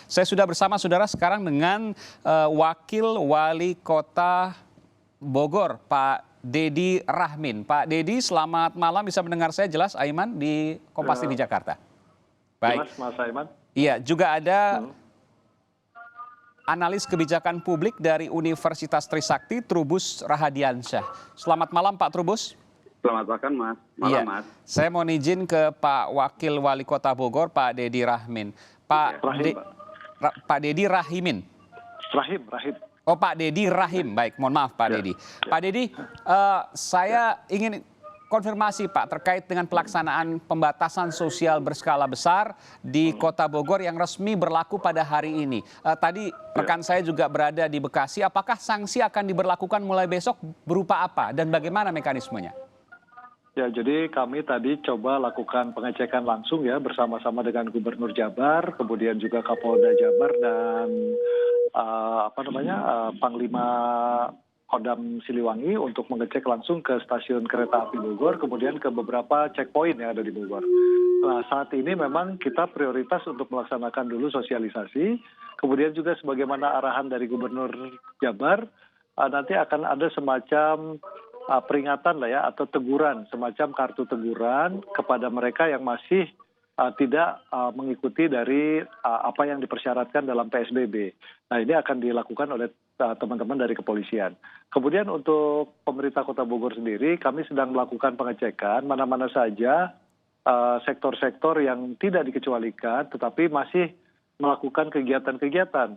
Saya sudah bersama saudara sekarang dengan Wakil Wali Kota Bogor, Pak Dedi Rahmin. Pak Dedi, selamat malam. Bisa mendengar saya jelas, Aiman, di Kompas TV Jakarta? Baik. Jelas, Mas Aiman. Iya, juga ada analis kebijakan publik dari Universitas Trisakti, Trubus Rahadiansyah. Selamat malam, Pak Trubus. Selamat makan, Mas. Malam, Iya. Mas. Saya mau izin ke Pak Wakil Wali Kota Bogor, Pak Dedi Rahmin. Pak Dedi Rahimin. Rahim. Oh, Pak Dedi Rahim. Baik, mohon maaf Pak Dedi. Pak Dedi, saya ingin konfirmasi Pak terkait dengan pelaksanaan pembatasan sosial berskala besar di Kota Bogor yang resmi berlaku pada hari ini. Tadi rekan saya juga berada di Bekasi. Apakah sanksi akan diberlakukan mulai besok berupa apa dan bagaimana mekanismenya? Ya, jadi kami tadi coba lakukan pengecekan langsung ya bersama-sama dengan Gubernur Jabar, kemudian juga Kapolda Jabar dan Panglima Kodam Siliwangi untuk mengecek langsung ke stasiun kereta api Bogor, kemudian ke beberapa checkpoint yang ada di Bogor. Nah, saat ini memang kita prioritas untuk melaksanakan dulu sosialisasi, kemudian juga sebagaimana arahan dari Gubernur Jabar, nanti akan ada semacam peringatan lah ya, atau teguran, semacam kartu teguran kepada mereka yang masih tidak mengikuti dari apa yang dipersyaratkan dalam PSBB. Nah, ini akan dilakukan oleh teman-teman dari kepolisian. Kemudian untuk pemerintah Kota Bogor sendiri, kami sedang melakukan pengecekan mana-mana saja sektor-sektor yang tidak dikecualikan, tetapi masih melakukan kegiatan-kegiatan.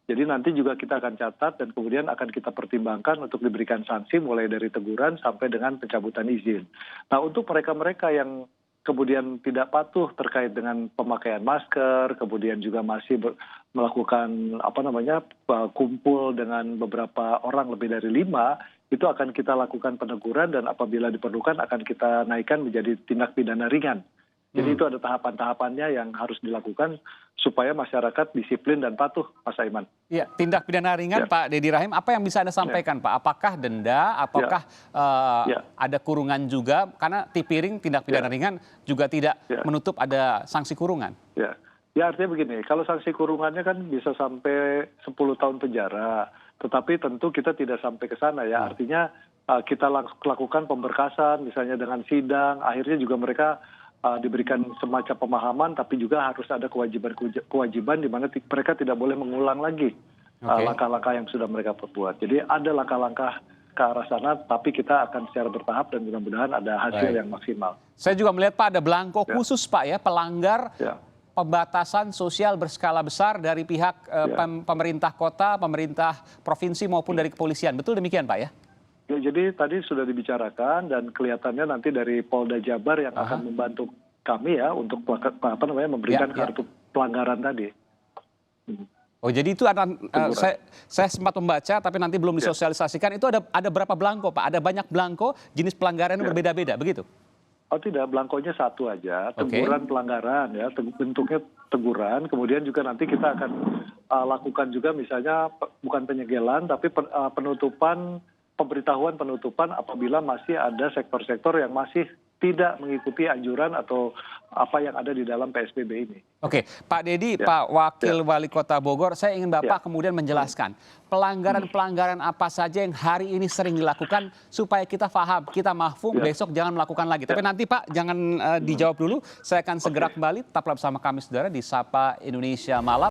Jadi nanti juga kita akan catat dan kemudian akan kita pertimbangkan untuk diberikan sanksi mulai dari teguran sampai dengan pencabutan izin. Nah, untuk mereka-mereka yang kemudian tidak patuh terkait dengan pemakaian masker, kemudian juga masih melakukan kumpul dengan beberapa orang lebih dari 5, itu akan kita lakukan peneguran dan apabila diperlukan akan kita naikkan menjadi tindak pidana ringan. Jadi itu ada tahapan-tahapannya yang harus dilakukan supaya masyarakat disiplin dan patuh, Mas Aiman. Iya, tindak pidana ringan, Pak Dedi Rahim, apa yang bisa Anda sampaikan, Pak? Apakah denda, ataukah ada kurungan juga? Karena tipiring tindak pidana ringan juga tidak menutup ada sanksi kurungan. Ya, artinya begini, kalau sanksi kurungannya kan bisa sampai 10 tahun penjara, tetapi tentu kita tidak sampai ke sana ya. Artinya kita lakukan pemberkasan, misalnya dengan sidang, akhirnya juga mereka diberikan semacam pemahaman, tapi juga harus ada kewajiban di mana mereka tidak boleh mengulang lagi langkah-langkah yang sudah mereka perbuat. Jadi ada langkah-langkah ke arah sana, tapi kita akan secara bertahap dan mudah-mudahan ada hasil yang maksimal. Saya juga melihat Pak ada belangko khusus Pak ya, pelanggar pembatasan sosial berskala besar dari pihak pemerintah kota, pemerintah provinsi maupun dari kepolisian. Betul demikian Pak ya? Ya, jadi tadi sudah dibicarakan dan kelihatannya nanti dari Polda Jabar yang akan membantu kami ya untuk memberikan kartu pelanggaran tadi. Oh, jadi itu saya sempat membaca tapi nanti belum disosialisasikan. Itu ada berapa belangko Pak? Ada banyak belangko, jenis pelanggaran yang berbeda-beda begitu? Oh tidak, belangkonya satu aja, teguran pelanggaran ya, bentuknya teguran. Kemudian juga nanti kita akan lakukan juga misalnya bukan penyegelan tapi pemberitahuan penutupan apabila masih ada sektor-sektor yang masih tidak mengikuti anjuran atau apa yang ada di dalam PSBB ini. Oke, Pak Dedi, Pak Wakil Wali Kota Bogor, saya ingin Bapak kemudian menjelaskan pelanggaran-pelanggaran apa saja yang hari ini sering dilakukan supaya kita paham, kita mahfum, besok jangan melakukan lagi. Tapi nanti Pak jangan dijawab dulu, saya akan segera kembali, tetaplah bersama kami saudara di Sapa Indonesia Malam.